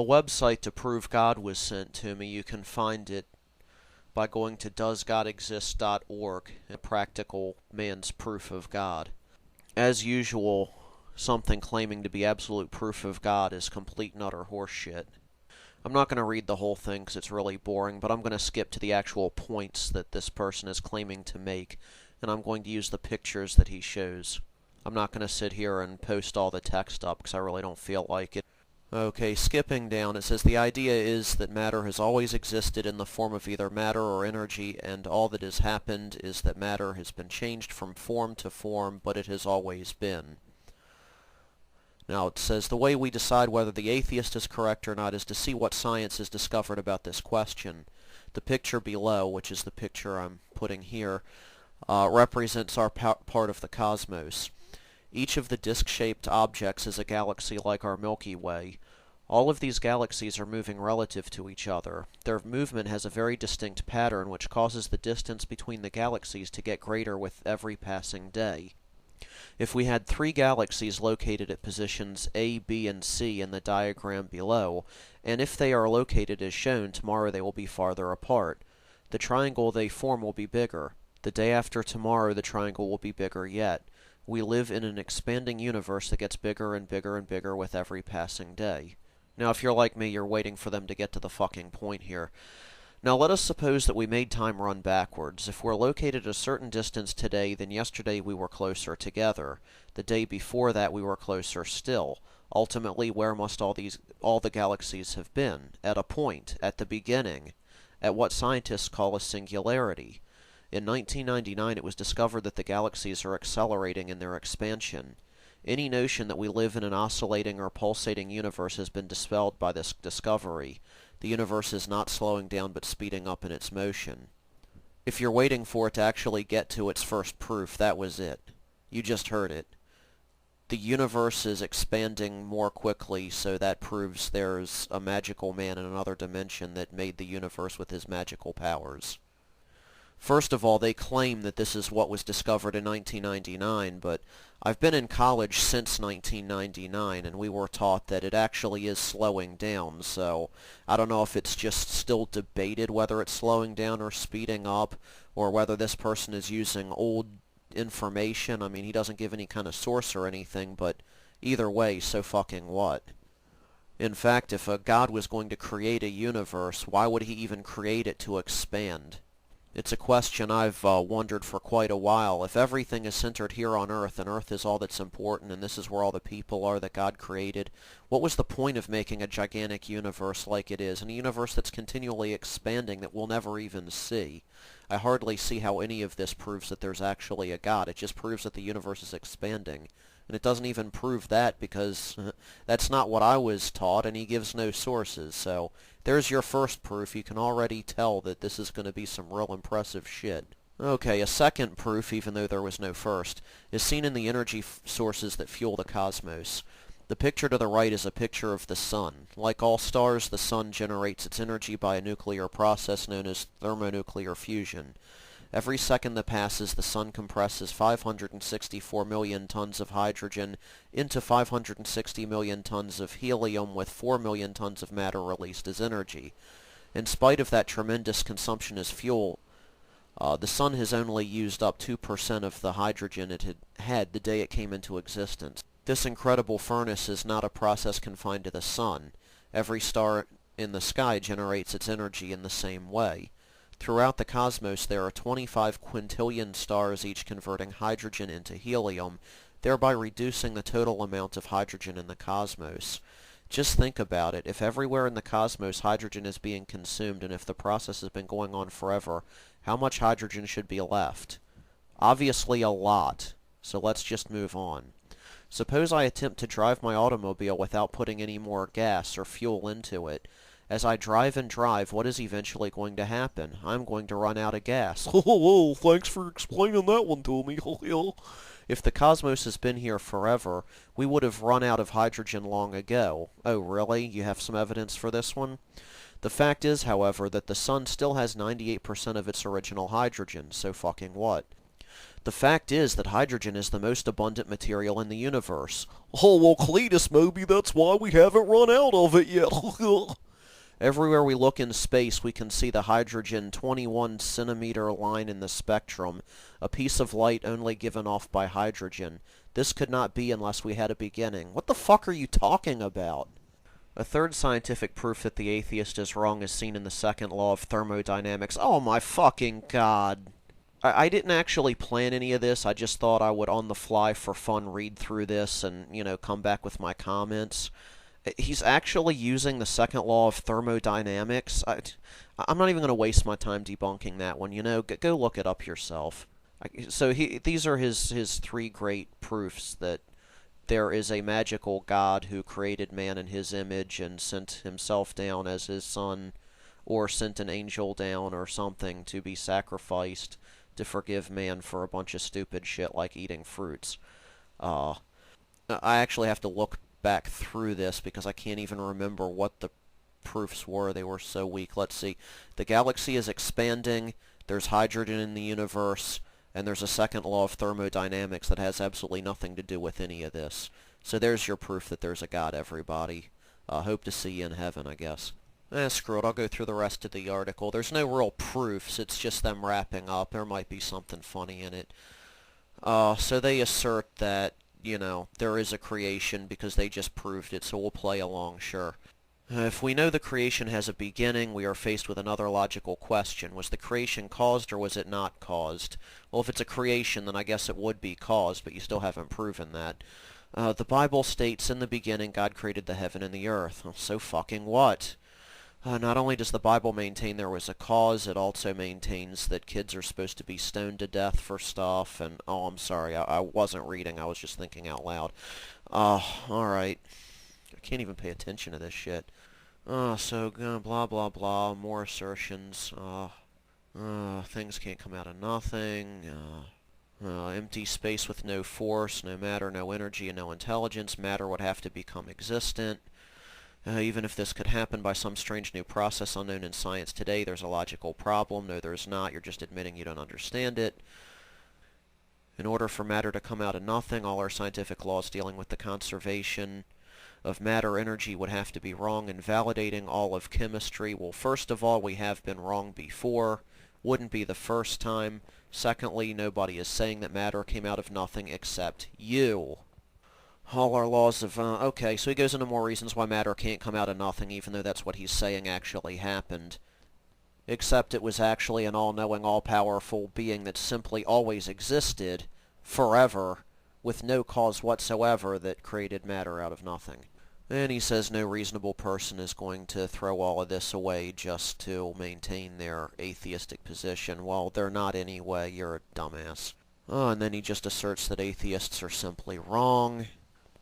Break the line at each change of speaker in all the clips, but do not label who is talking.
website to prove God was sent to me. You can find it by going to doesgodexist.org, a practical man's proof of God. As usual, something claiming to be absolute proof of God is complete and utter horseshit. I'm not going to read the whole thing because it's really boring, but I'm going to skip to the actual points that this person is claiming to make, and I'm going to use the pictures that he shows. I'm not going to sit here and post all the text up because I really don't feel like it. Okay, skipping down, it says the idea is that matter has always existed in the form of either matter or energy, and all that has happened is that matter has been changed from form to form, but it has always been. Now it says the way we decide whether the atheist is correct or not is to see what science has discovered about this question. The picture below, which is the picture I'm putting here, represents our part of the cosmos. Each of the disc-shaped objects is a galaxy like our Milky Way. All of these galaxies are moving relative to each other. Their movement has a very distinct pattern which causes the distance between the galaxies to get greater with every passing day. If we had 3 galaxies located at positions A, B, and C in the diagram below, and if they are located as shown, tomorrow they will be farther apart. The triangle they form will be bigger. The day after tomorrow the triangle will be bigger yet. We live in an expanding universe that gets bigger and bigger and bigger with every passing day. Now, if you're like me, you're waiting for them to get to the fucking point here. Now, let us suppose that we made time run backwards. If we're located a certain distance today, then yesterday we were closer together. The day before that we were closer still. Ultimately, where must all the galaxies have been? At a point, at the beginning, at what scientists call a singularity. In 1999, it was discovered that the galaxies are accelerating in their expansion. Any notion that we live in an oscillating or pulsating universe has been dispelled by this discovery. The universe is not slowing down but speeding up in its motion. If you're waiting for it to actually get to its first proof, that was it. You just heard it. The universe is expanding more quickly, so that proves there's a magical man in another dimension that made the universe with his magical powers. First of all, they claim that this is what was discovered in 1999, but I've been in college since 1999, and we were taught that it actually is slowing down, so I don't know if it's just still debated whether it's slowing down or speeding up, or whether this person is using old information. I mean, he doesn't give any kind of source or anything, but either way, so fucking what? In fact, if a god was going to create a universe, why would he even create it to expand? It's a question I've wondered for quite a while. If everything is centered here on Earth, and Earth is all that's important, and this is where all the people are that God created, what was the point of making a gigantic universe like it is, and a universe that's continually expanding that we'll never even see? I hardly see how any of this proves that there's actually a God. It just proves that the universe is expanding. And it doesn't even prove that because that's not what I was taught, and he gives no sources, so there's your first proof. You can already tell that this is going to be some real impressive shit. Okay, a second proof, even though there was no first, is seen in the energy sources that fuel the cosmos. The picture to the right is a picture of the sun. Like all stars, the sun generates its energy by a nuclear process known as thermonuclear fusion. Every second that passes, the sun compresses 564 million tons of hydrogen into 560 million tons of helium, with 4 million tons of matter released as energy. In spite of that tremendous consumption as fuel, the sun has only used up 2% of the hydrogen it had the day it came into existence. This incredible furnace is not a process confined to the sun. Every star in the sky generates its energy in the same way. Throughout the cosmos there are 25 quintillion stars, each converting hydrogen into helium, thereby reducing the total amount of hydrogen in the cosmos. Just think about it. If everywhere in the cosmos hydrogen is being consumed, and if the process has been going on forever, how much hydrogen should be left? Obviously a lot. So let's just move on. Suppose I attempt to drive my automobile without putting any more gas or fuel into it. As I drive and drive, what is eventually going to happen? I'm going to run out of gas. Oh, thanks for explaining that one to me. If the cosmos has been here forever, we would have run out of hydrogen long ago. Oh, really? You have some evidence for this one? The fact is, however, that the sun still has 98% of its original hydrogen, so fucking what? The fact is that hydrogen is the most abundant material in the universe. Oh, well, Cletus, maybe that's why we haven't run out of it yet. Everywhere we look in space, we can see the hydrogen 21 centimeter line in the spectrum, a piece of light only given off by hydrogen. This could not be unless we had a beginning. What the fuck are you talking about? A third scientific proof that the atheist is wrong is seen in the second law of thermodynamics. Oh my fucking god. I didn't actually plan any of this. I just thought I would on the fly for fun read through this and, come back with my comments. He's actually using the second law of thermodynamics. I'm not even going to waste my time debunking that one. Go look it up yourself. So these are his three great proofs that there is a magical God who created man in his image and sent himself down as his son, or sent an angel down or something to be sacrificed to forgive man for a bunch of stupid shit like eating fruits. I actually have to look back through this because I can't even remember what the proofs were. They were so weak. Let's see. The galaxy is expanding. There's hydrogen in the universe. And there's a second law of thermodynamics that has absolutely nothing to do with any of this. So there's your proof that there's a God, everybody. Hope to see you in heaven, I guess. Screw it, I'll go through the rest of the article. There's no real proofs, it's just them wrapping up. There might be something funny in it. So they assert that, there is a creation because they just proved it, so we'll play along, sure. If we know the creation has a beginning, we are faced with another logical question. Was the creation caused or was it not caused? Well, if it's a creation, then I guess it would be caused, but you still haven't proven that. The Bible states, in the beginning, God created the heaven and the earth. Well, so fucking what? Not only does the Bible maintain there was a cause, it also maintains that kids are supposed to be stoned to death for stuff, and, oh, I'm sorry, I wasn't reading, I was just thinking out loud. Alright. I can't even pay attention to this shit. Blah blah blah, more assertions. Things can't come out of nothing. Empty space with no force, no matter, no energy, and no intelligence. Matter would have to become existent. Even if this could happen by some strange new process unknown in science today, there's a logical problem. No, there's not. You're just admitting you don't understand it. In order for matter to come out of nothing, all our scientific laws dealing with the conservation of matter energy would have to be wrong, and validating all of chemistry. Well, first of all, we have been wrong before. Wouldn't be the first time. Secondly, nobody is saying that matter came out of nothing except you. All our laws of... okay, so he goes into more reasons why matter can't come out of nothing, even though that's what he's saying actually happened. Except it was actually an all-knowing, all-powerful being that simply always existed, forever, with no cause whatsoever that created matter out of nothing. And he says no reasonable person is going to throw all of this away just to maintain their atheistic position. Well, they're not anyway, you're a dumbass. And then he just asserts that atheists are simply wrong.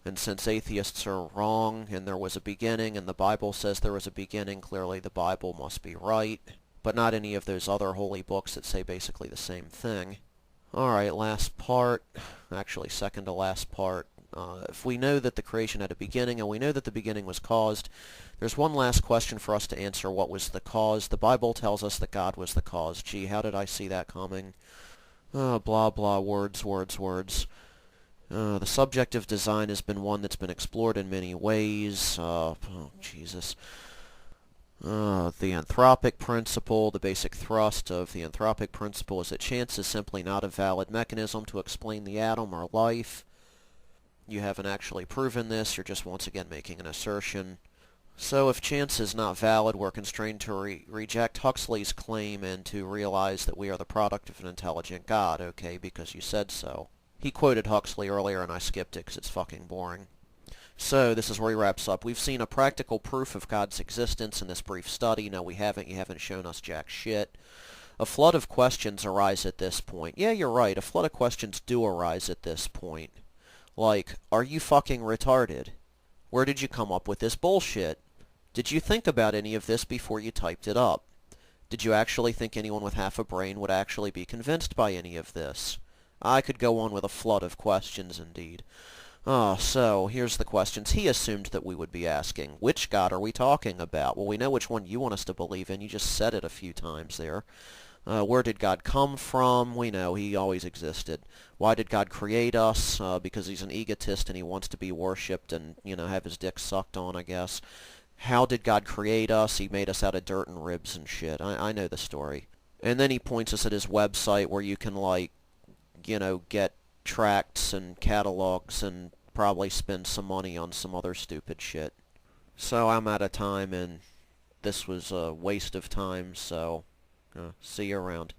And since atheists are wrong, and there was a beginning, and the Bible says there was a beginning, clearly the Bible must be right. But not any of those other holy books that say basically the same thing. Alright, last part. Actually, second to last part. If we know that the creation had a beginning, and we know that the beginning was caused, there's one last question for us to answer. What was the cause? The Bible tells us that God was the cause. Gee, how did I see that coming? Blah, blah, words. The subject of design has been one that's been explored in many ways. Jesus. The anthropic principle, the basic thrust of the anthropic principle is that chance is simply not a valid mechanism to explain the atom or life. You haven't actually proven this, you're just once again making an assertion. So if chance is not valid, we're constrained to reject Huxley's claim and to realize that we are the product of an intelligent God, okay, because you said so. He quoted Huxley earlier and I skipped it because it's fucking boring. So, this is where he wraps up. We've seen a practical proof of God's existence in this brief study. No, we haven't. You haven't shown us jack shit. A flood of questions arise at this point. Yeah, you're right. A flood of questions do arise at this point. Like, are you fucking retarded? Where did you come up with this bullshit? Did you think about any of this before you typed it up? Did you actually think anyone with half a brain would actually be convinced by any of this? I could go on with a flood of questions, indeed. So, here's the questions he assumed that we would be asking. Which God are we talking about? Well, we know which one you want us to believe in. You just said it a few times there. Where did God come from? We know he always existed. Why did God create us? Because he's an egotist and he wants to be worshipped and, have his dick sucked on, I guess. How did God create us? He made us out of dirt and ribs and shit. I know the story. And then he points us at his website where you can, like, get tracts and catalogs and probably spend some money on some other stupid shit. So I'm out of time, and this was a waste of time, so see you around.